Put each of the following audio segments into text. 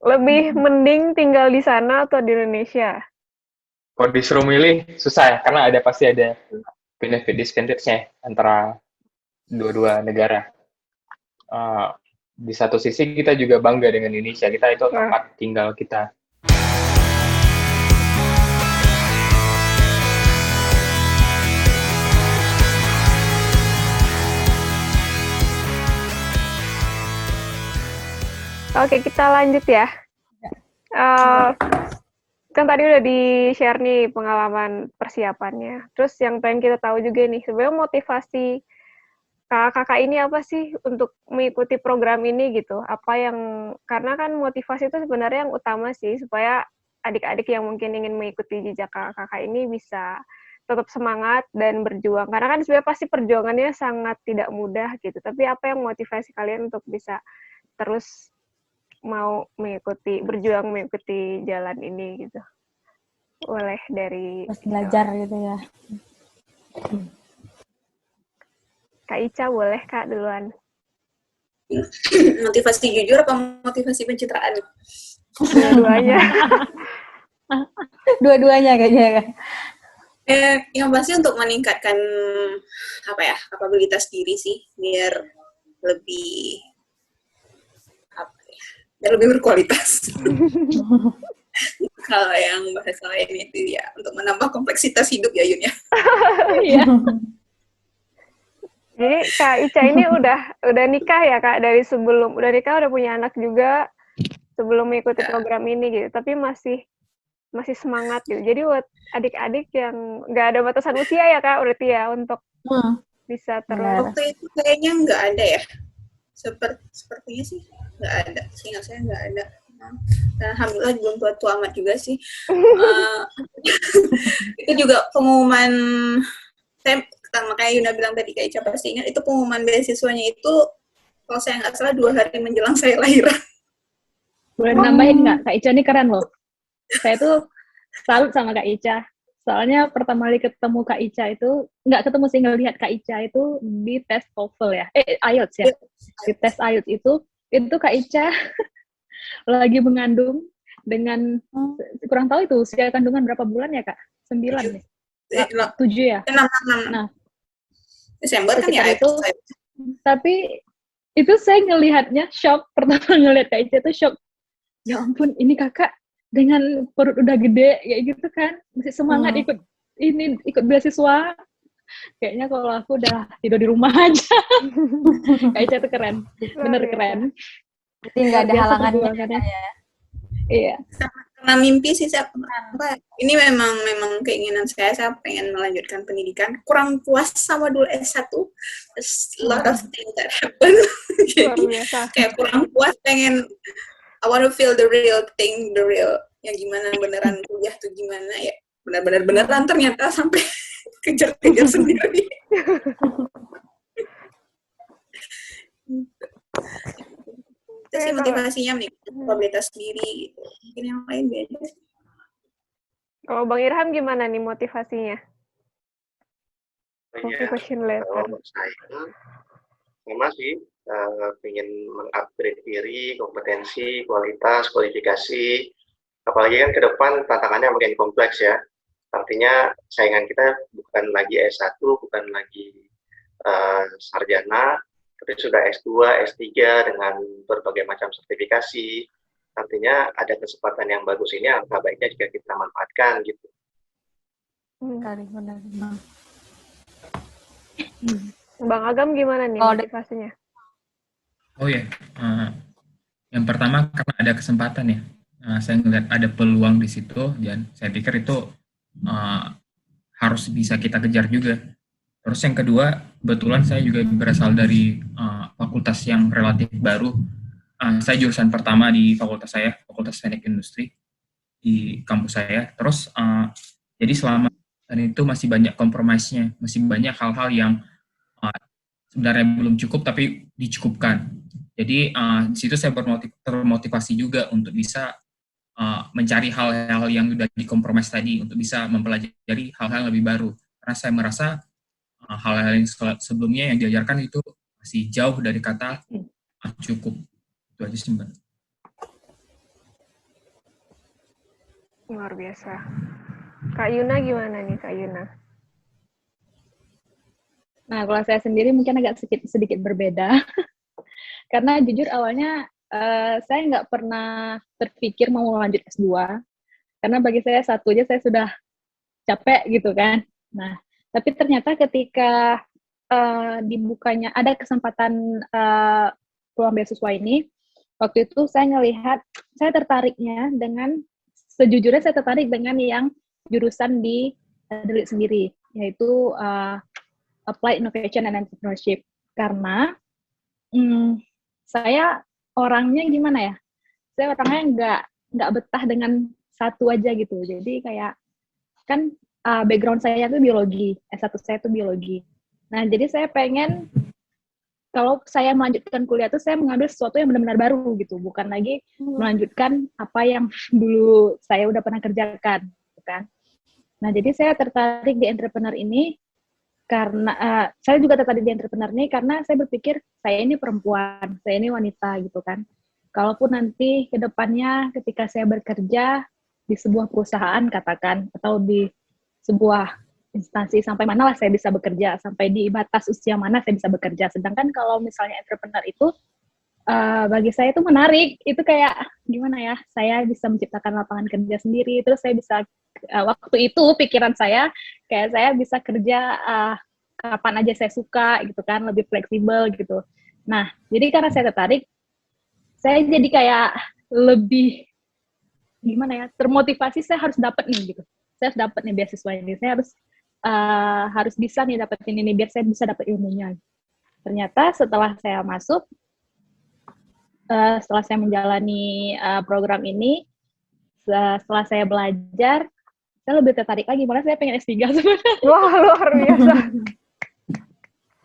Lebih mending tinggal di sana atau di Indonesia? Kalau disuruh milih susah ya, karena pasti ada benefit disadvantage-nya antara dua-dua negara. Eh, di satu sisi kita juga bangga dengan Indonesia, kita itu Wah, tempat tinggal kita. oke, kita lanjut ya. Eh, kan tadi udah di-share nih pengalaman persiapannya. Terus yang pengen kita tahu juga nih, sebenarnya motivasi kakak-kakak ini apa sih untuk mengikuti program ini gitu? Apa yang, karena kan motivasi itu sebenarnya yang utama sih, supaya adik-adik yang mungkin ingin mengikuti jejak kakak-kakak ini bisa tetap semangat dan berjuang. Karena kan sebenarnya pasti perjuangannya sangat tidak mudah gitu. Tapi apa yang motivasi kalian untuk bisa terus mau berjuang mengikuti jalan ini gitu? Boleh dari Terus belajar gitu ya. Kak Ica, boleh Kak duluan. Motivasi jujur apa motivasi pencitraan? Dua-duanya. Dua-duanya kayaknya kan. Yang pasti untuk meningkatkan kapabilitas diri sih, biar lebih berkualitas. Kalau yang bahasa lain itu ya untuk menambah kompleksitas hidup ya Yun ya. Iya. Jadi Kak Ica ini udah nikah ya Kak, dari sebelum udah nikah, udah punya anak juga sebelum mengikuti program ini gitu, tapi masih semangat gitu. Jadi buat adik-adik yang nggak ada batasan usia ya Kak, berarti ya, untuk bisa terus. Waktu itu kayaknya nggak ada ya. Sepertinya sih nggak ada. Seingat saya nggak ada. Dan alhamdulillah belum tua-tua amat juga sih. Itu juga pengumuman, makanya Yuna bilang tadi Kak Ica pasti ingat, itu pengumuman beasiswanya itu kalau saya nggak salah 2 hari menjelang saya lahiran. Boleh nambahin nggak? Kak Ica ini keren loh. Saya tuh salut sama Kak Ica. Soalnya pertama kali ketemu Kak Ica itu, nggak ketemu sih, ngelihat Kak Ica itu di tes TOEFL ya. IELTS ya. Di tes IELTS itu Kak Ica lagi mengandung dengan, kurang tahu itu usia kandungan berapa bulan ya Kak? 9 ya? 7 ya? 6. Nah, Desember kan ya itu. Tapi itu saya ngelihatnya shock, pertama ngelihat Kak Ica itu shock. Ya ampun, ini kakak dengan perut udah gede kayak gitu kan, masih semangat ikut beasiswa. Kayaknya kalau aku udah tidur di rumah aja. Kak Ica itu keren, bener keren. Jadi nggak ada halangannya ya. Iya. Karena mimpi sih saya, ini memang keinginan saya pengen melanjutkan pendidikan. Kurang puas sama dulu S1, a lot of things that happen. Jadi kayak kurang puas, pengen I want to feel the real thing, yang gimana beneran kuliah tuh gimana ya, beneran ternyata sampai kejar-kejar sendiri. Itu sih motivasinya nih, kapabilitas diri gitu. Mungkin yang lain beda. Kalau Bang Irham gimana nih motivasinya? Motivation letter. Kalau saya sama sih, pengen mengupgrade diri, kompetensi, kualitas, kualifikasi. Apalagi kan ke depan tantangannya makin kompleks ya. Artinya saingan kita bukan lagi S1, bukan lagi sarjana, tapi sudah S2, S3 dengan berbagai macam sertifikasi. Artinya ada kesempatan yang bagus ini, alangkah baiknya jika kita manfaatkan gitu. Benar. Bang Agam gimana nih motivasinya? Oh ya, yang pertama karena ada kesempatan ya. Saya melihat ada peluang di situ, dan saya pikir itu harus bisa kita kejar juga. Terus yang kedua, kebetulan saya juga berasal dari fakultas yang relatif baru. Saya jurusan pertama di fakultas saya, Fakultas Teknik Industri di kampus saya. Terus jadi selama itu masih banyak kompromisnya, masih banyak hal-hal yang sebenarnya belum cukup tapi dicukupkan. Jadi di situ saya termotivasi juga untuk bisa mencari hal-hal yang sudah dikompromis tadi, untuk bisa mempelajari hal-hal yang lebih baru. Karena saya merasa hal-hal yang sebelumnya yang diajarkan itu masih jauh dari kata cukup. Itu aja sih Mbak. Luar biasa. Kak Yuna gimana nih, Kak Yuna? Nah, kalau saya sendiri mungkin agak sedikit berbeda. Karena jujur awalnya saya nggak pernah terpikir mau lanjut S2. Karena bagi saya satu aja saya sudah capek gitu kan. Nah, tapi ternyata ketika dibukanya ada kesempatan peluang beasiswa ini, waktu itu saya ngelihat, saya tertariknya dengan, sejujurnya saya tertarik dengan yang jurusan di Adelaide sendiri, yaitu Applied Innovation and Entrepreneurship. Karena saya orangnya gimana ya? Saya orangnya nggak betah dengan satu aja gitu. Jadi kayak kan background saya itu biologi, S1 saya itu biologi. Nah, jadi saya pengen kalau saya melanjutkan kuliah itu saya mengambil sesuatu yang benar-benar baru gitu, bukan lagi melanjutkan apa yang dulu saya udah pernah kerjakan, gitu kan. Nah, jadi saya tertarik di entrepreneur ini karena saya juga tertarik di entrepreneur ini karena saya berpikir saya ini perempuan, saya ini wanita gitu kan. Kalaupun nanti ke depannya ketika saya bekerja di sebuah perusahaan katakan atau di sebuah instansi sampai mana lah saya bisa bekerja, sampai di batas usia mana saya bisa bekerja. Sedangkan kalau misalnya entrepreneur itu bagi saya itu menarik, itu kayak gimana ya, saya bisa menciptakan lapangan kerja sendiri, terus saya bisa waktu itu pikiran saya kayak saya bisa kerja kapan aja saya suka gitu kan, lebih fleksibel gitu. Nah, jadi karena saya tertarik, saya jadi kayak lebih gimana ya, termotivasi saya harus dapat nih gitu. Saya harus dapat nih beasiswa ini, saya harus bisa nih dapetin ini biar saya bisa dapat ilmunya. Ternyata setelah saya masuk, setelah saya menjalani program ini, setelah saya belajar, saya lebih tertarik lagi, malah saya pengen S3 sebenarnya. Wah, luar biasa.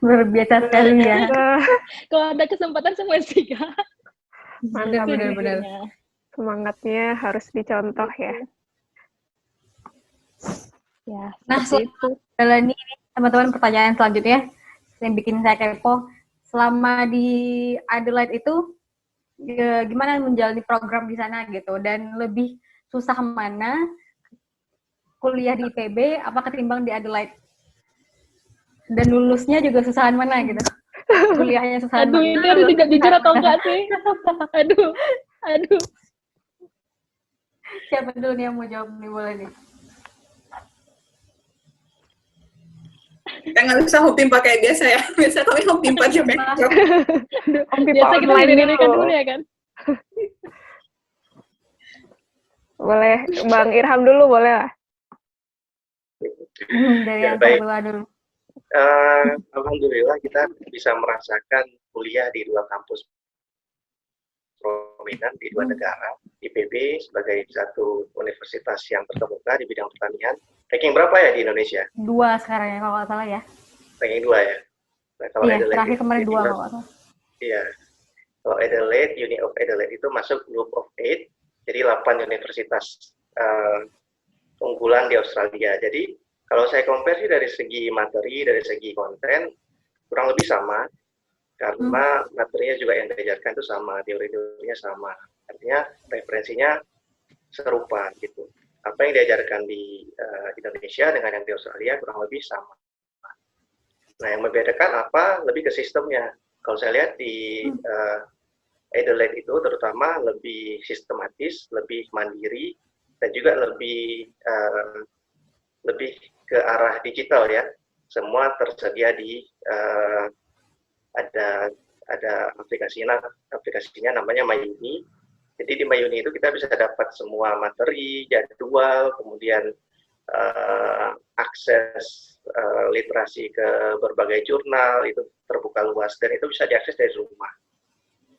Luar biasa sekali ya. Kalau ada kesempatan saya mau S3. Mantap, benar-benar. Semangatnya harus dicontoh ya. Ya, Nah, itu. Melanie, teman-teman, pertanyaan selanjutnya yang bikin saya kepo, selama di Adelaide itu gimana menjalani program di sana gitu, dan lebih susah mana kuliah di IPB apa ketimbang di Adelaide, dan lulusnya juga susahan mana gitu, kuliahnya susahan Aduh, mana? ini harus tidak jujur atau enggak sih? Aduh. Siapa dulu nih yang mau jawab nih, boleh nih. Kita nggak bisa hopping pakai biasa ya. Biasa kami hopping pakai backdrop. Biasa kita diri-dirikan dulu ya kan? Boleh, Bang Irham dulu boleh lah. Dari Ya, yang baik. kedua dulu. Alhamdulillah kita bisa merasakan kuliah di dua kampus prominent di dua negara. IPB sebagai satu universitas yang terkemuka di bidang pertanian. Ranking berapa ya di Indonesia? 2 sekarang ya kalau nggak salah ya. Ranking 2 ya. Nah, kalau Iya, Adelaide terakhir itu kemarin 2 dibilang- kalau nggak salah. Iya. Kalau Adelaide, Uni of Adelaide itu masuk Group of 8, jadi 8 universitas unggulan di Australia. Jadi kalau saya compare sih dari segi materi, dari segi konten, kurang lebih sama. Karena materinya juga yang diajarkan itu sama, teori-teorinya sama. Artinya referensinya serupa gitu. Apa yang diajarkan di Indonesia dengan yang di Australia kurang lebih sama. Nah, yang membedakan apa? Lebih ke sistemnya. Kalau saya lihat di Adelaide itu terutama lebih sistematis, lebih mandiri, dan juga lebih ke arah digital ya. Semua tersedia di ada aplikasinya namanya MyUni. Jadi di MyUni itu kita bisa dapat semua materi, jadwal, kemudian akses literasi ke berbagai jurnal itu terbuka luas dan itu bisa diakses dari rumah.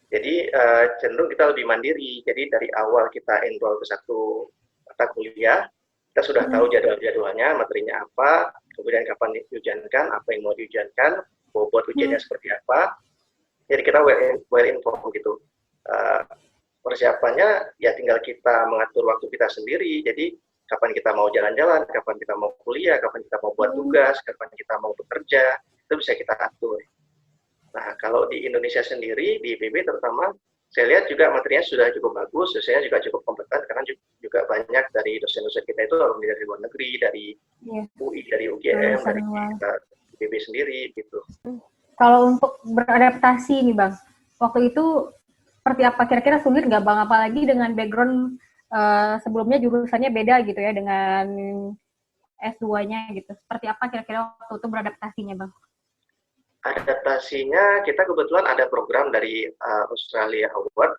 Jadi cenderung kita lebih mandiri. Jadi dari awal kita enroll ke satu mata kuliah, kita sudah tahu jadwal-jadwalnya, materinya apa, kemudian kapan diujiankan, apa yang mau diujiankan, bobot ujiannya seperti apa. Jadi kita well informed gitu. Persiapannya ya tinggal kita mengatur waktu kita sendiri. Jadi kapan kita mau jalan-jalan, kapan kita mau kuliah, kapan kita mau buat tugas, kapan kita mau bekerja, itu bisa kita atur. Nah, kalau di Indonesia sendiri, di IPB terutama, saya lihat juga materinya sudah cukup bagus, dosennya juga cukup kompeten, karena juga banyak dari dosen-dosen kita itu alumni dari luar negeri, dari UI, dari UGM, dari IPB sendiri gitu. Kalau untuk beradaptasi nih Bang, waktu itu seperti apa, kira-kira sulit nggak Bang? Apalagi dengan background sebelumnya jurusannya beda gitu ya dengan S2-nya gitu. Seperti apa kira-kira waktu itu beradaptasinya Bang? Adaptasinya kita kebetulan ada program dari Australia Award.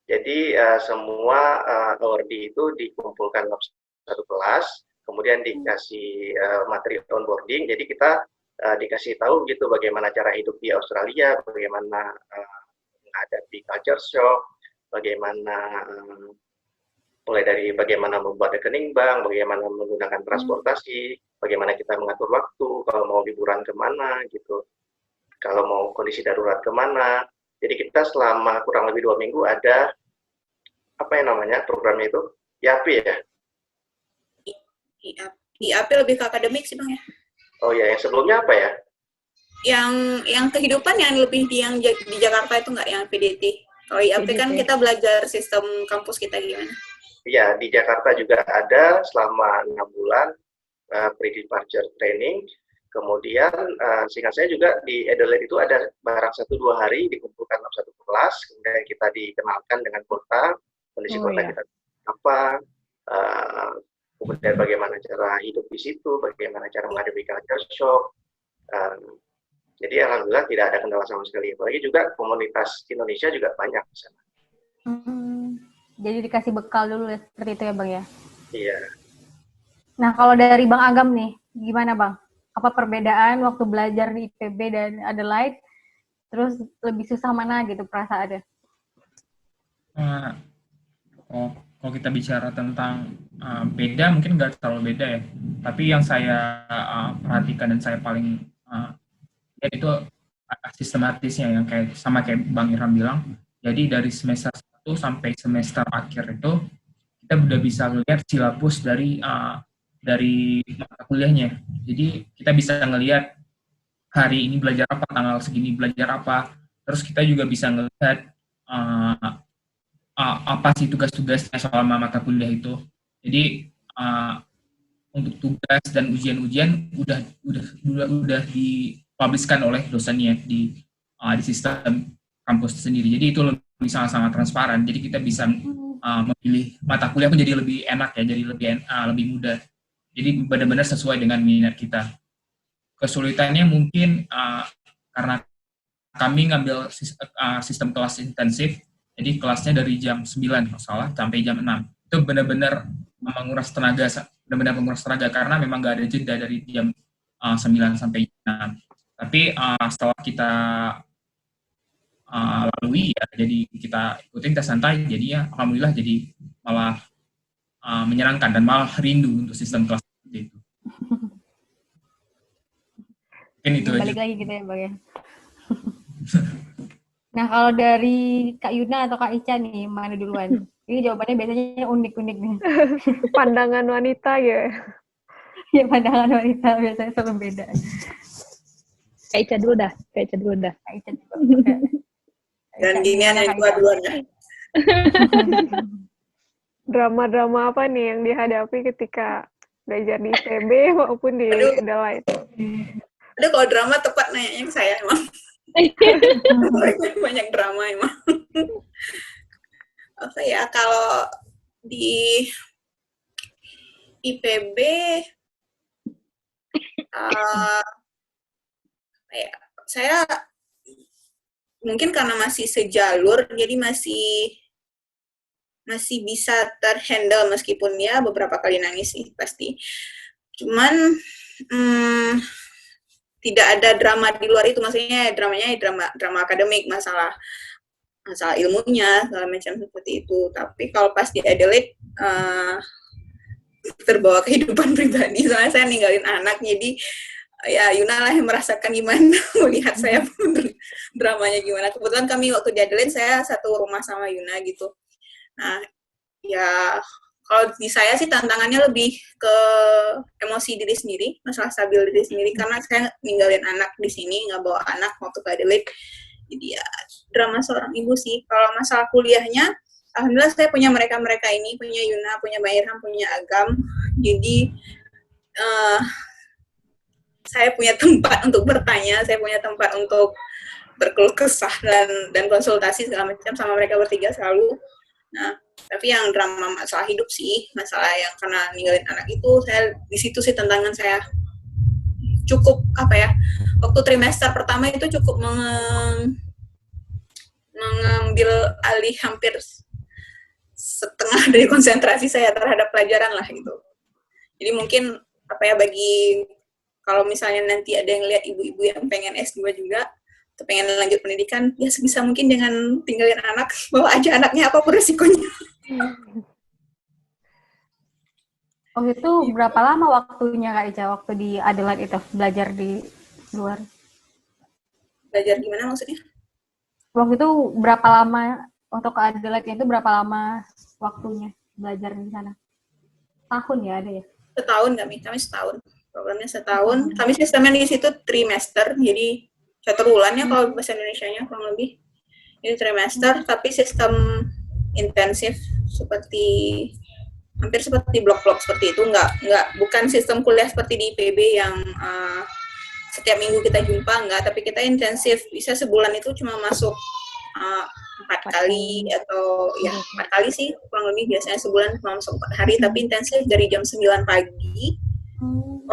Jadi semua awardee itu dikumpulkan dalam satu kelas, kemudian dikasih materi onboarding. Jadi kita dikasih tahu gitu bagaimana cara hidup di Australia, bagaimana menghadapi culture shock, bagaimana mulai dari bagaimana membuat rekening bank, bagaimana menggunakan transportasi, bagaimana kita mengatur waktu, kalau mau liburan kemana gitu, kalau mau kondisi darurat kemana. Jadi kita selama kurang lebih 2 minggu ada apa yang namanya programnya itu IAP ya? IAP lebih ke akademik sih Bang ya. Oh ya, yang sebelumnya apa ya? Yang kehidupan yang lebih yang di Jakarta itu nggak yang PDT. Kalau IAP kan kita belajar sistem kampus kita gimana. Iya, di Jakarta juga ada selama 6 bulan pre-departure training. Kemudian seingat saya juga di Adelaide itu ada barang 1-2 hari dikumpulkan dalam satu kelas, kemudian kita dikenalkan dengan kota, kondisi kota kita apa, kemudian bagaimana cara hidup di situ, bagaimana cara menghadapi culture shock. Jadi alhamdulillah tidak ada kendala sama sekali. Apalagi juga komunitas Indonesia juga banyak di sana. Jadi dikasih bekal dulu ya, seperti itu ya Bang ya? Iya. Nah kalau dari Bang Agam nih, gimana Bang? Apa perbedaan waktu belajar di IPB dan Adelaide? Terus lebih susah mana gitu perasaannya? Kalau kita bicara tentang beda, mungkin nggak terlalu beda ya. Tapi yang saya perhatikan dan saya paling lihat itu sistematisnya, yang kayak sama kayak Bang Irham bilang. Jadi dari semester 1 sampai semester akhir itu kita udah bisa ngelihat silabus dari mata kuliahnya. Jadi kita bisa ngelihat hari ini belajar apa, tanggal segini belajar apa. Terus kita juga bisa ngelihat apa sih tugas-tugasnya selama mata kuliah itu. Jadi untuk tugas dan ujian-ujian udah dipubliskan oleh dosennya di sistem kampus sendiri. Jadi itu lebih sangat-sangat transparan. Jadi kita bisa memilih mata kuliah pun jadi lebih enak ya, jadi lebih mudah. Jadi benar-benar sesuai dengan minat kita. Kesulitannya mungkin karena kami ngambil sistem kelas intensif, jadi kelasnya dari jam 9 kalau salah sampai jam 6. Itu benar-benar menguras tenaga, karena memang nggak ada jeda dari jam 9 sampai jam 6. Tapi setelah kita lalui ya, jadi kita ikutin, kita santai, jadinya alhamdulillah jadi malah menyenangkan dan malah rindu untuk sistem kelas itu. Mungkin itu balik aja. Lagi gitu ya Bang ya. Nah kalau dari Kak Yuna atau Kak Ica nih, mana duluan? Ini jawabannya biasanya unik-unik nih. Pandangan wanita ya. Ya pandangan wanita biasanya selalu beda. Kak Ica dulu dah. Kak Ica dulu. Dan ginian yang dua-duanya. Drama-drama apa nih yang dihadapi ketika belajar di IPB maupun di Adelaide? Aduh, kalau drama tepat nanya ke saya emang. Banyak drama emang. Apa ya, kalau di IPB saya mungkin karena masih sejalur, jadi masih bisa terhandle meskipun ya beberapa kali nangis sih pasti. Cuman tidak ada drama di luar itu, maksudnya dramanya drama akademik, masalah ilmunya segala macam seperti itu. Tapi kalau pas di Adelaide terbawa kehidupan pribadi, soalnya saya ninggalin anak, jadi ya Yuna lah yang merasakan gimana melihat saya dramanya gimana. Kebetulan kami waktu di Adelaide saya satu rumah sama Yuna gitu. Nah ya kalau di saya sih tantangannya lebih ke emosi diri sendiri, masalah stabil diri sendiri, karena saya ninggalin anak di sini, nggak bawa anak waktu ke Adelaide. Jadi ya drama seorang ibu sih. Kalau masalah kuliahnya alhamdulillah saya punya mereka ini, punya Yuna, punya Mbak Irham, punya Agam. Jadi saya punya tempat untuk bertanya, saya punya tempat untuk berkeluh kesah dan konsultasi segala macam sama mereka bertiga selalu. Nah, tapi yang drama masalah hidup sih, masalah yang karena ninggalin anak itu, saya di situ sih tantangan saya cukup apa ya? Waktu trimester pertama itu cukup mengambil alih hampir setengah dari konsentrasi saya terhadap pelajaran lah gitu. Jadi mungkin apa ya, bagi kalau misalnya nanti ada yang lihat ibu-ibu yang pengen S2 juga atau pengen lanjut pendidikan, ya sebisa mungkin jangan tinggalin anak, bawa aja anaknya apapun resikonya. Oh itu berapa lama waktunya Kak Ica waktu di Adelaide itu belajar di luar? Belajar gimana maksudnya? Waktu itu berapa lama untuk ke Adelaide itu berapa lama waktunya belajar di sana? Tahun ya ada ya? Setahun kami setahun. Programnya setahun. Kami sistemnya di situ trimester, jadi 1 bulan ya kalau bahasa Indonesianya kurang lebih. Ini trimester, tapi sistem intensif seperti hampir seperti blok-blok seperti itu, bukan sistem kuliah seperti di IPB yang setiap minggu kita jumpa, enggak, tapi kita intensif, bisa sebulan itu cuma masuk 4 kali atau ya 4 kali sih kurang lebih, biasanya sebulan cuma masuk 4 hari, tapi intensif dari jam 9 pagi,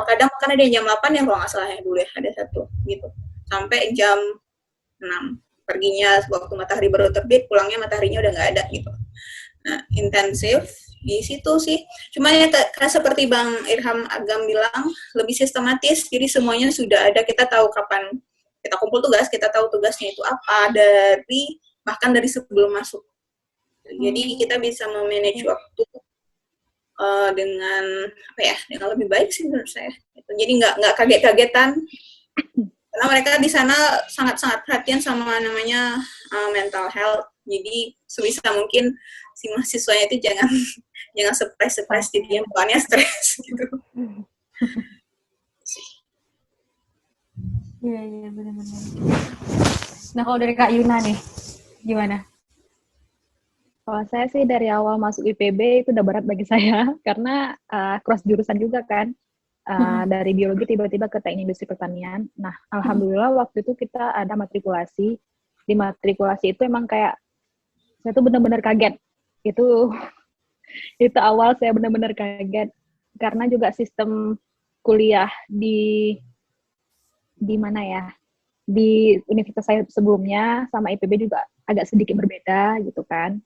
kadang kan ada jam 8 ya kalau nggak salah ya dulu ya, ada satu gitu, sampai jam 6. Perginya waktu matahari baru terbit, pulangnya mataharinya udah nggak ada gitu. Nah, intensif di situ sih. Cuma ya seperti Bang Irham Agam bilang, lebih sistematis. Jadi semuanya sudah ada. Kita tahu kapan kita kumpul tugas, kita tahu tugasnya itu apa bahkan dari sebelum masuk. Jadi kita bisa memanage waktu dengan apa ya? Dengan lebih baik sih menurut saya. Jadi nggak kaget-kagetan. Karena mereka di sana sangat-sangat perhatian sama namanya mental health. Jadi sebisa mungkin si mahasiswanya itu jangan stres jadi bawaannya stres gitu. Iya benar-benar. Nah kalau dari Kak Yuna nih gimana? Kalau saya sih dari awal masuk IPB itu udah berat bagi saya karena cross jurusan juga kan. Dari biologi tiba-tiba ke teknik industri pertanian. Nah, alhamdulillah waktu itu kita ada matrikulasi. Di matrikulasi itu emang kayak saya tuh benar-benar kaget. Itu awal saya benar-benar kaget karena juga sistem kuliah di mana ya? Di universitas saya sebelumnya sama IPB juga agak sedikit berbeda gitu kan.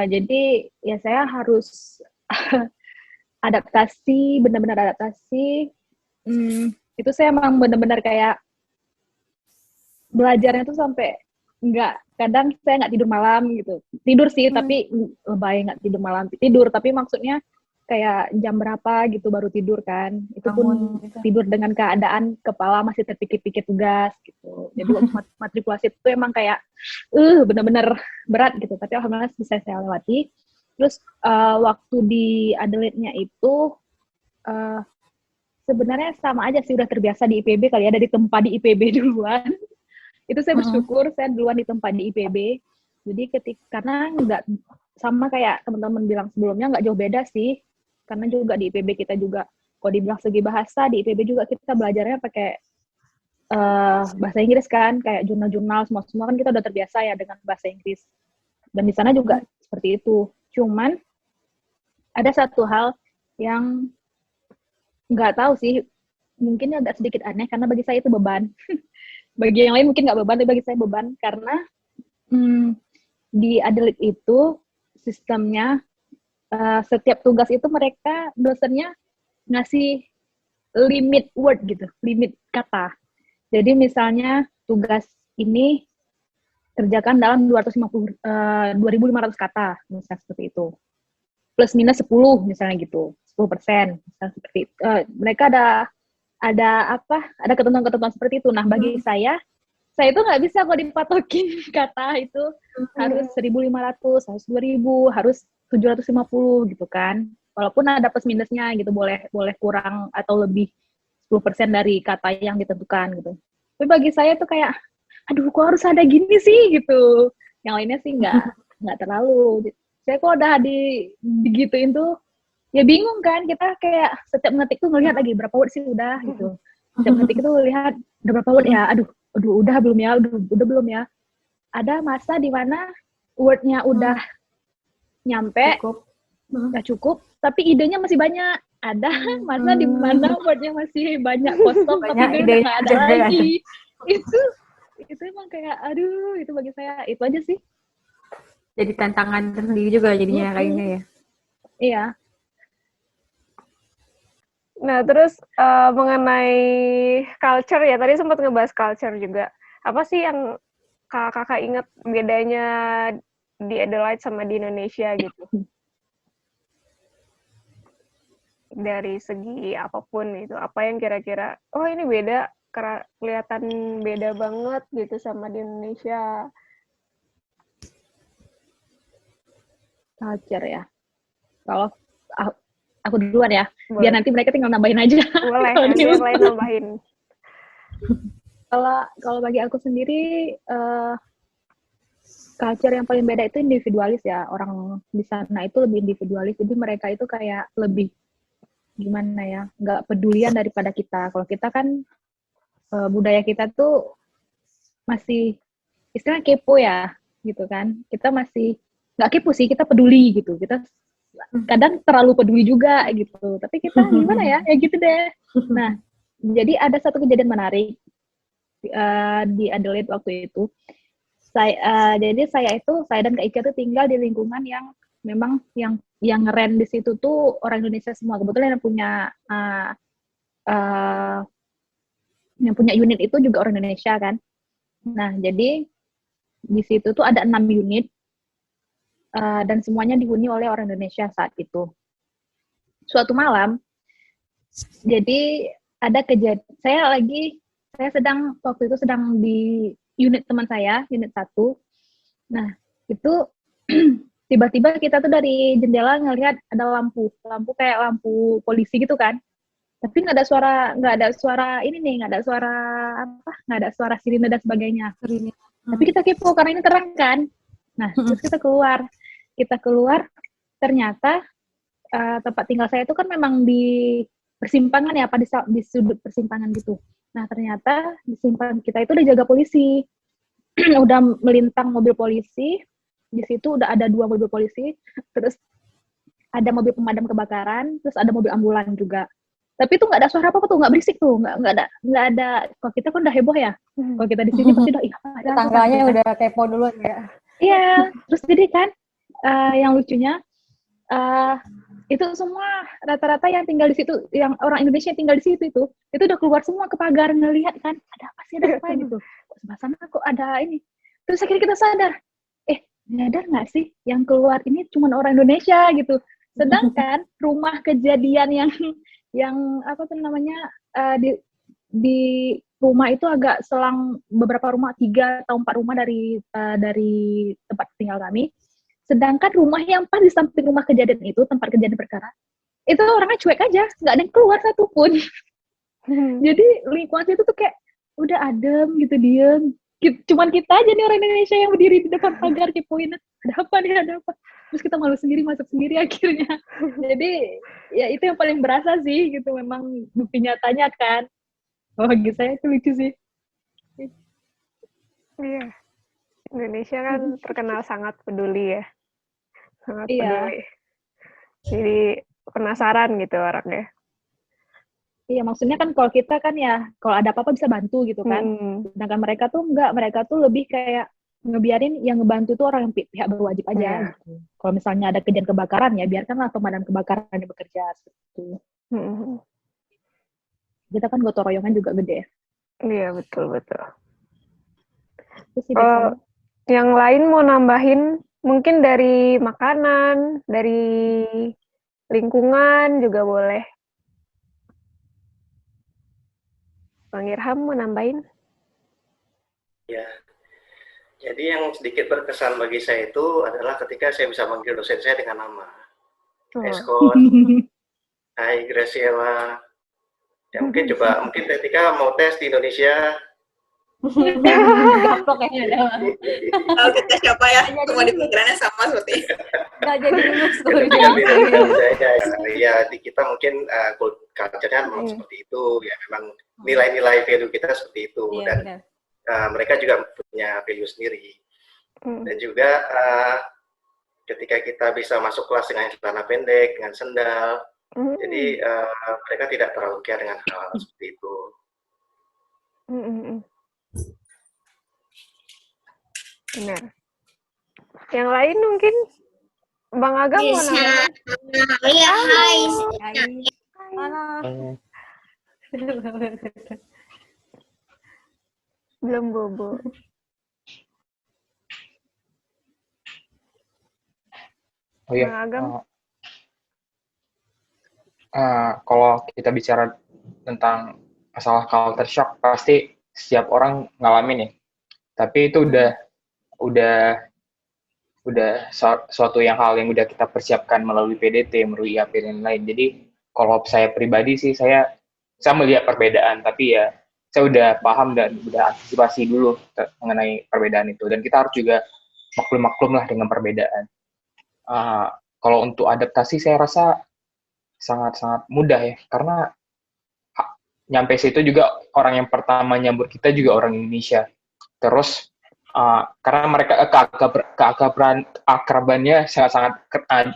Jadi ya saya harus adaptasi, benar-benar adaptasi. Itu saya emang benar-benar kayak belajarnya tuh sampai kadang saya nggak tidur malam gitu. Tidur sih, tapi lebay nggak tidur malam. Tidur, tapi maksudnya kayak jam berapa gitu baru tidur kan. Itu pun tidur dengan keadaan kepala masih terpikir-pikir tugas gitu. Jadi waktu matrikulasi itu emang kayak benar-benar berat gitu. Tapi alhamdulillah bisa saya lewati. Terus waktu di Adelaide-nya itu sebenarnya sama aja sih, udah terbiasa di IPB kali ya, ada ditempa di IPB duluan. Itu saya bersyukur saya duluan ditempa di IPB. Jadi karena nggak sama kayak teman-teman bilang sebelumnya, nggak jauh beda sih. Karena juga di IPB kita juga, kalau dibilang segi bahasa, di IPB juga kita belajarnya pakai bahasa Inggris kan, kayak jurnal-jurnal, semua kan kita udah terbiasa ya dengan bahasa Inggris. Dan di sana juga seperti itu. Cuman ada satu hal yang nggak tahu sih, mungkin agak sedikit aneh karena bagi saya itu beban. Bagi yang lain mungkin nggak beban, tapi bagi saya beban karena di Adelaide itu sistemnya setiap tugas itu mereka dosennya ngasih limit word gitu, limit kata. Jadi misalnya tugas ini kerjakan dalam 2.500 kata, misalnya seperti itu. Plus minus 10 misalnya gitu, 10%, misalnya seperti itu. Mereka ada ketentuan-ketentuan seperti itu. Nah, bagi saya itu nggak bisa kok dipatokin kata itu harus 1.500, harus 2.000, harus 750 gitu kan. Walaupun ada plus minusnya gitu, boleh kurang atau lebih 10% dari kata yang ditentukan gitu. Tapi bagi saya itu kayak, aduh kok harus ada gini sih gitu. Yang lainnya sih nggak terlalu. Saya kok udah digituin tuh, ya bingung kan, kita kayak setiap ngetik tuh ngelihat lagi berapa word sih udah gitu. Setiap ngetik itu lihat udah berapa word ya, aduh udah belum ya, udah belum ya. Ada masa di mana wordnya udah nyampe, nggak cukup, tapi idenya masih banyak. Ada masa di mana wordnya masih banyak kosong, tapi idenya nggak ada lagi. Itu emang kayak, aduh, itu bagi saya itu aja sih. Jadi tantangan tersendiri juga jadinya kayaknya ya. Iya. Nah, terus mengenai culture ya, tadi sempat ngebahas culture juga. Apa sih yang kakak ingat bedanya di Adelaide sama di Indonesia gitu? Dari segi apapun itu, apa yang kira-kira, oh ini beda, kelihatan beda banget gitu sama di Indonesia. Culture ya. Kalau aku duluan ya, Boleh. biar nanti mereka tinggal nambahin aja. Boleh, nanti yang lain nambahin. Kalau bagi aku sendiri, culture yang paling beda itu individualis ya. Orang di sana itu lebih individualis, jadi mereka itu kayak lebih gimana ya, nggak pedulian daripada kita. Kalau kita kan budaya kita tuh masih istilah kepo ya, gitu kan. Kita masih nggak kepo sih, kita peduli gitu. Kita kadang terlalu peduli juga gitu. Tapi kita gimana ya, ya gitu deh. Nah, jadi ada satu kejadian menarik di Adelaide waktu itu. Jadi saya dan Kak Ika tuh tinggal di lingkungan yang memang yang rent di situ tuh orang Indonesia semua. Kebetulan yang punya unit itu juga orang Indonesia kan. Nah, jadi di situ tuh ada 6 unit dan semuanya dihuni oleh orang Indonesia saat itu. Suatu malam, jadi ada kejadian. Saya waktu itu sedang di unit teman saya, unit 1. Nah, itu tiba-tiba kita tuh dari jendela ngelihat ada lampu kayak lampu polisi gitu kan. Tapi nggak ada suara sirine dan sebagainya. Tapi kita kepo karena ini terang kan. Nah, terus kita keluar, ternyata tempat tinggal saya itu kan memang di persimpangan ya, di sudut persimpangan gitu. Nah, ternyata di simpang kita itu udah jaga polisi. Udah melintang mobil polisi, di situ udah ada 2 mobil polisi, terus ada mobil pemadam kebakaran, terus ada mobil ambulan juga. Tapi itu nggak ada suara apa-apa tuh, nggak berisik tuh, nggak ada. Kalau kita kan udah heboh ya, kalau kita di sini pasti udah, tetangganya udah kepo duluan ya. Iya, terus jadi kan, yang lucunya, itu semua rata-rata yang tinggal di situ, yang orang Indonesia yang tinggal di situ itu udah keluar semua ke pagar ngelihat kan, ada apa gitu. Sebelah sana kok ada ini. Terus akhirnya kita sadar, nyadar nggak sih yang keluar ini cuma orang Indonesia gitu. Sedangkan rumah kejadian yang apa tuh namanya di rumah itu agak selang beberapa rumah, 3 atau 4 rumah dari tempat tinggal kami. Sedangkan rumah yang pas di samping rumah kejadian itu, tempat kejadian perkara, itu orangnya cuek aja, nggak ada yang keluar satupun. Jadi lingkungan itu tuh kayak udah adem gitu, diem. Cuman kita aja nih orang Indonesia yang berdiri di depan pagar kepoin, ada apa. Terus kita malu sendiri, masuk sendiri akhirnya. Jadi ya itu yang paling berasa sih gitu, memang bukti nyatanya kan. Bagi saya itu lucu sih. Iya. Indonesia kan terkenal sangat peduli ya. Sangat peduli. Jadi penasaran gitu orangnya. Iya, maksudnya kan kalau kita kan ya, kalau ada apa-apa bisa bantu gitu kan. Sedangkan mereka tuh enggak, mereka tuh lebih kayak ngebiarin yang ngebantu tuh orang yang pihak berwajib aja. Gitu. Kalau misalnya ada kejadian kebakaran ya, biarkanlah pemadam kebakaran yang bekerja seperti itu. Kita kan gotong royongan juga gede. Iya, betul. Yang lain mau nambahin mungkin dari makanan, dari lingkungan juga boleh. Bang Irham mau nambahin? Ya, jadi yang sedikit berkesan bagi saya itu adalah ketika saya bisa manggil dosen saya dengan nama. Scott, hai Graciela. Ya mungkin ketika mau tes di Indonesia, Gaplok kayaknya ada. Kalau kita siapa ya, semua di pikirannya sama seperti itu. Nggak jadi lulus kalau Nggak dia. beda budaya ya di kita mungkin culture-nya memang seperti itu ya, memang nilai-nilai value kita seperti itu. Iya, Dan benar. mereka juga punya value sendiri. Dan juga ketika kita bisa masuk kelas dengan celana pendek, dengan sendal, jadi mereka tidak terlalu care dengan hal seperti itu. Benar. Yang lain mungkin Bang Agam mau nanya? Iya, hai. Halo. Belum bobo. Oh iya, Bang Agam? kalau kita bicara tentang masalah culture shock, pasti setiap orang ngalamin ya. Tapi itu udah suatu hal yang udah kita persiapkan melalui PDT, melalui IAP dan lain. Jadi kalau saya pribadi sih saya melihat perbedaan, tapi ya saya udah paham dan udah antisipasi dulu mengenai perbedaan itu. Dan kita harus juga maklum lah dengan perbedaan. Kalau untuk adaptasi saya rasa sangat-sangat mudah ya, karena nyampe situ juga orang yang pertama nyambut kita juga orang Indonesia. Terus karena mereka keakrabannya sangat-sangat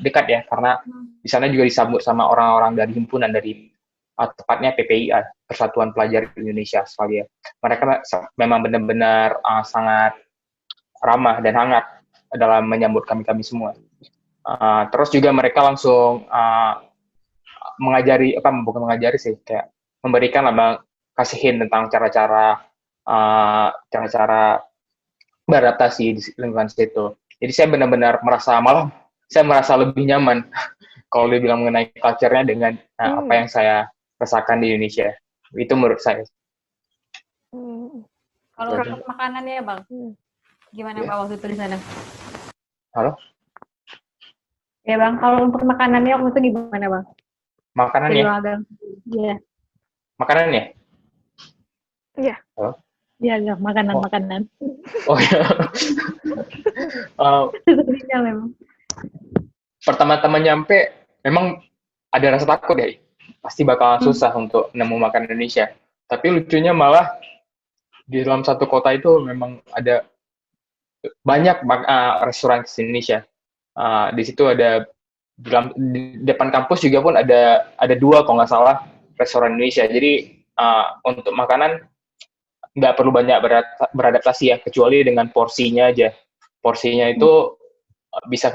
dekat ya, karena di sana juga disambut sama orang-orang dari himpunan dari tepatnya PPIA, Persatuan Pelajar Indonesia Australia. Mereka memang benar-benar sangat ramah dan hangat dalam menyambut kami semua. Terus juga mereka langsung bukan mengajari sih, kayak memberikan kasihin tentang cara-cara beradaptasi di lingkungan situ. Jadi saya benar-benar merasa lebih nyaman kalau dia bilang mengenai culture-nya dengan apa yang saya rasakan di Indonesia. Itu menurut saya. Kalau untuk makanannya Bang, gimana Pak waktu itu di sana? Halo? Ya Bang, kalau untuk makanannya waktu itu gimana Bang? Makanannya? Iya. Makanannya? Iya. Halo? Iya, makanan. Oh iya. Pertama-tama nyampe, memang ada rasa takut ya. Pasti bakal susah untuk nemu makanan Indonesia. Tapi lucunya malah di dalam satu kota itu memang ada banyak restoran Indonesia. Di situ ada di depan kampus juga pun ada 2 kalau nggak salah restoran Indonesia. Jadi untuk makanan nggak perlu banyak beradaptasi ya, kecuali dengan porsinya aja. Porsinya itu bisa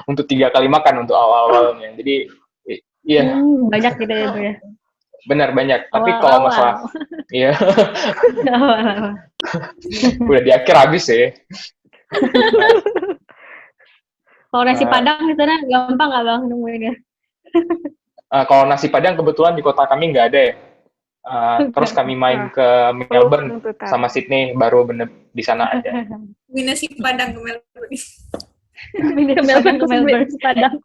untuk 3 kali makan untuk awal-awalnya. Jadi iya. Banyak gitu ya Bu ya. Benar banyak. Tapi kalau masalah iya. Udah di akhir habis ya. Kalau nasi Padang di sana gampang nggak Bang nemuinnya? Kalau nasi Padang kebetulan di kota kami nggak ada ya. Terus kami main ke Melbourne sama Sydney, baru bener di sana ada. Nasi Padang ke Melbourne. ke Melbourne Padang.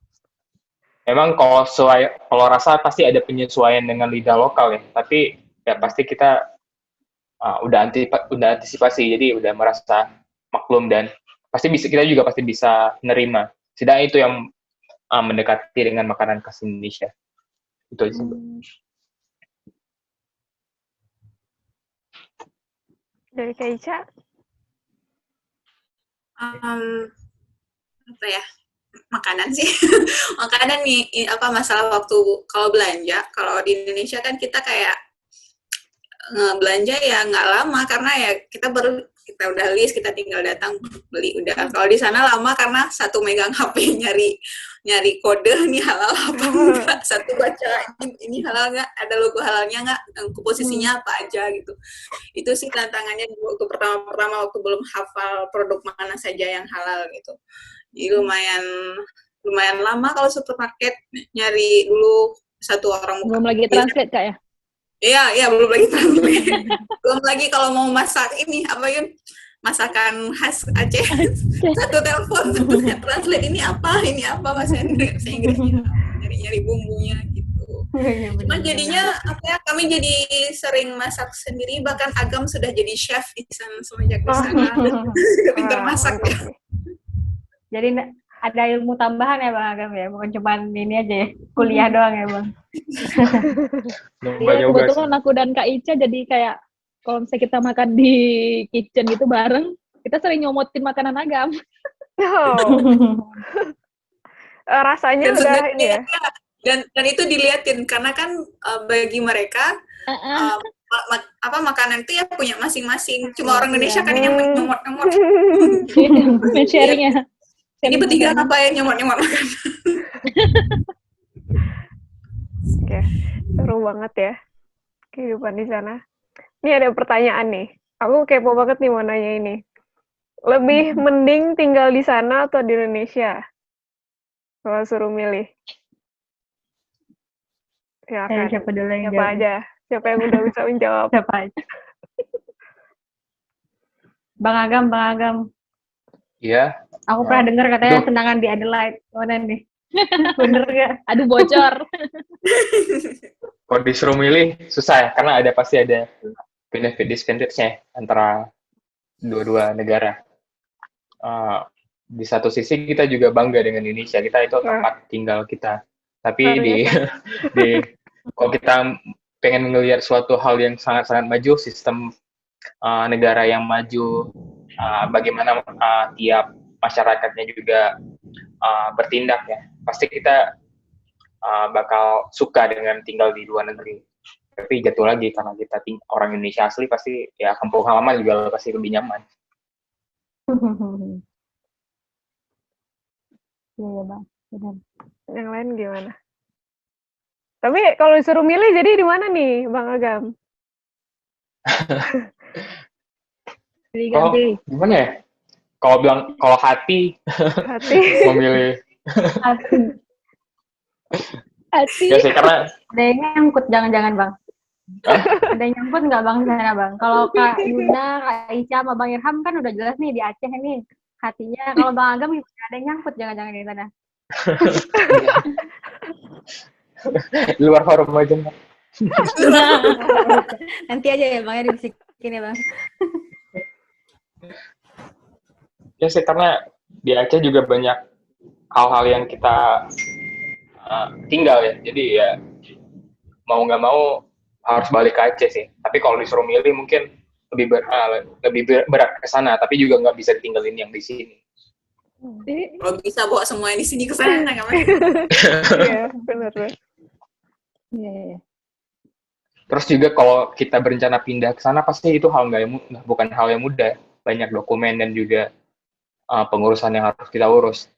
Memang kalau rasa pasti ada penyesuaian dengan lidah lokal ya. Tapi ya pasti kita udah antisipasi, jadi udah merasa maklum dan kita juga pasti bisa menerima. Sedangkan itu yang mendekati dengan makanan khas Indonesia. Itu aja sih. Dari Kak Ica? Apa ya? Makanan sih. Makanan nih, masalah waktu kalau belanja, kalau di Indonesia kan kita kayak belanja ya nggak lama, karena ya kita udah list, kita tinggal datang beli udah. Kalau di sana lama karena satu megang HP nyari kode ini halal apa enggak, satu baca ini halal nggak, ada logo halalnya nggak, komposisinya apa aja gitu. Itu sih tantangannya waktu pertama waktu belum hafal produk mana saja yang halal gitu. Jadi lumayan lama kalau supermarket nyari dulu satu orang. Belum lagi translate Kak ya? Iya, belum lagi translate. Belum lagi kalau mau masak ini, masakan khas Aceh. Satu telepon, translate ini apa bahasa Inggrisnya. Nyari bumbunya gitu. Cuma jadinya, kami jadi sering masak sendiri, bahkan Agam sudah jadi chef di sana semenjak di sana. Pintar masak mantap ya. nih. Jadi ada ilmu tambahan ya Bang Agam ya, bukan cuma ini aja ya, kuliah doang ya Bang. Nyoba-nyoba Iya, sih. kebetulan aku dan Kak Ica jadi kayak kalau misalnya kita makan di kitchen gitu bareng, kita sering nyomotin makanan Agam. Oh, rasanya Dan udah sebenarnya ini ya. dan itu diliatin karena kan bagi mereka makanan itu ya punya masing-masing. Cuma orang Indonesia kan yang nyomot-nyomot. Main sharing ya. Ini bertiga ngapain nyomot-nyomot makanan? Oke, seru banget ya kehidupan di sana. Ini ada pertanyaan nih. Aku kepo banget nih mau nanya ini. Lebih mending tinggal di sana atau di Indonesia? Kalau suruh milih. Dari Silakan. siapa dulu yang Siapa jawab? aja? Siapa yang udah bisa menjawab? Siapa aja? Bang Agam. Iya. Aku pernah dengar katanya Duh. senangan di Adelaide. Mana nih? Bener nggak? Aduh, bocor. Kalau disuruh milih susah ya, karena pasti ada benefit disadvantage-nya antara dua-dua negara. Di satu sisi kita juga bangga dengan Indonesia, kita itu tempat tinggal kita. Tapi kalau kita pengen melihat suatu hal yang sangat-sangat maju, sistem negara yang maju, bagaimana tiap masyarakatnya juga bertindak ya, pasti kita bakal suka dengan tinggal di luar negeri. Tapi jatuh lagi karena kita orang Indonesia asli, pasti ya kampung halaman juga pasti lebih nyaman. Iya Bang, benar. Yang lain gimana? Tapi kalau disuruh milih jadi di mana nih, Bang Agam? Oh, gimana ya? Kalau hati memilih Hati. ya sih, karena Ada yang nyangkut jangan-jangan Bang. Ada yang nyangkut nggak Bang di sana Bang? Kalau Kak Yuna, Kak Ica, sama Bang Irham kan udah jelas nih di Aceh nih hatinya. Kalau Bang Agam ada yang nyangkut jangan-jangan di sana. di luar forum aja. Nanti aja ya Bang ya dibisikin ya Bang. Ya sih, karena di Aceh juga banyak hal-hal yang kita tinggal ya. Jadi ya mau nggak mau harus balik ke Aceh sih. Tapi kalau disuruh milih mungkin lebih berat ke sana, tapi juga nggak bisa tinggalin yang di sini. Kalau bisa bawa semua yang di sini ke sana nggak apa-apa. Iya, benar. Iya. Terus juga kalau kita berencana pindah ke sana, pasti itu bukan hal yang mudah. Banyak dokumen dan juga pengurusan yang harus kita urus.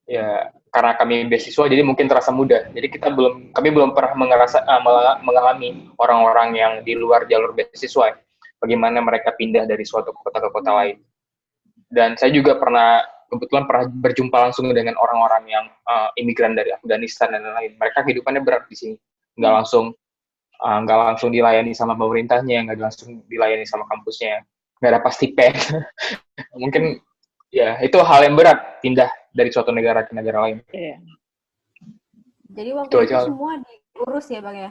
Ya, karena kami beasiswa, jadi mungkin terasa mudah. Jadi kami belum pernah mengalami orang-orang yang di luar jalur beasiswa, bagaimana mereka pindah dari suatu kota ke kota lain. Dan saya juga kebetulan pernah berjumpa langsung dengan orang-orang yang imigran dari Afghanistan dan lain-lain. Mereka kehidupannya berat di sini, nggak langsung dilayani sama pemerintahnya, nggak langsung dilayani sama kampusnya, nggak dapat stipend. Mungkin ya itu hal yang berat pindah dari suatu negara ke negara lain. Iya. Jadi waktu itu semua diurus ya Bang ya?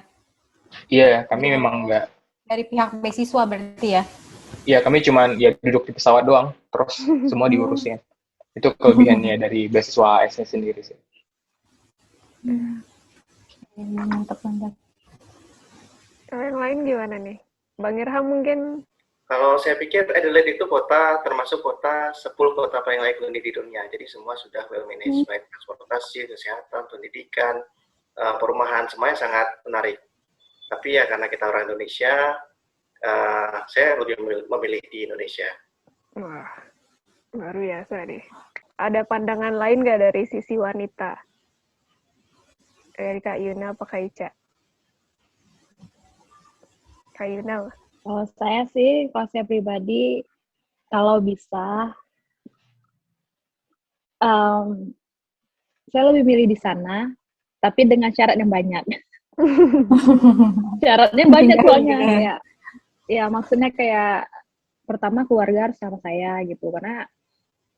Iya, kami memang nggak. Dari pihak beasiswa berarti ya? Iya, kami cuma duduk di pesawat doang, terus semua diurusin. Itu kelebihannya dari beasiswa AS sendiri sih. Mantap. Kalau yang lain gimana nih? Bang Irham mungkin? Kalau saya pikir Adelaide itu termasuk kota 10 kota paling layak huni di dunia. Jadi semua sudah well managed, baik transportasi, kesehatan, pendidikan, perumahan, semuanya sangat menarik. Tapi ya karena kita orang Indonesia, saya lebih memilih di Indonesia. Wah, luar biasa deh. Ada pandangan lain nggak dari sisi wanita? Dari Kak Yuna apa Kak Ica? Kak Yuna. Kalau saya pribadi, kalau bisa, saya lebih milih di sana, tapi dengan syarat yang banyak. Syaratnya banyak soalnya. Ya, maksudnya kayak pertama keluarga harus sama saya gitu, karena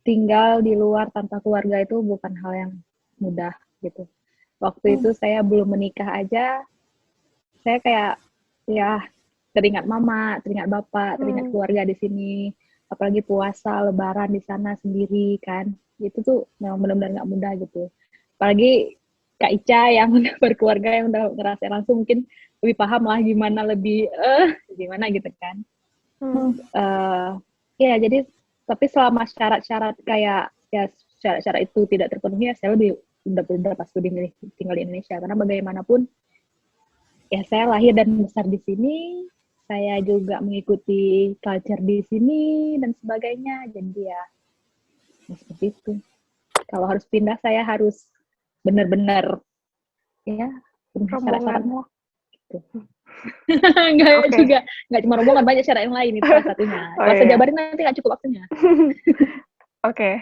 tinggal di luar tanpa keluarga itu bukan hal yang mudah gitu. Waktu itu saya belum menikah aja, saya kayak ya teringat mama, teringat bapak, teringat keluarga di sini. Apalagi puasa, lebaran di sana sendiri kan. Itu tuh memang benar-benar nggak mudah gitu. Apalagi Kak Ica yang udah berkeluarga, yang udah ngerasain langsung, mungkin lebih paham lah gimana gitu kan. Ya jadi tapi selama syarat-syarat kayak ya syarat-syarat itu tidak terpenuhi, ya saya lebih udah pas lebih milih tinggal di Indonesia, karena bagaimanapun ya saya lahir dan besar di sini, saya juga mengikuti culture di sini dan sebagainya, jadi ya seperti itu. Kalau harus pindah saya harus benar-benar ya syarat-syaratnya lah gitu. Enggak juga, enggak cuma rombongan, banyak syarat yang lain itu salah satunya. Kalau saya jabarin nanti nggak cukup waktunya. Oke.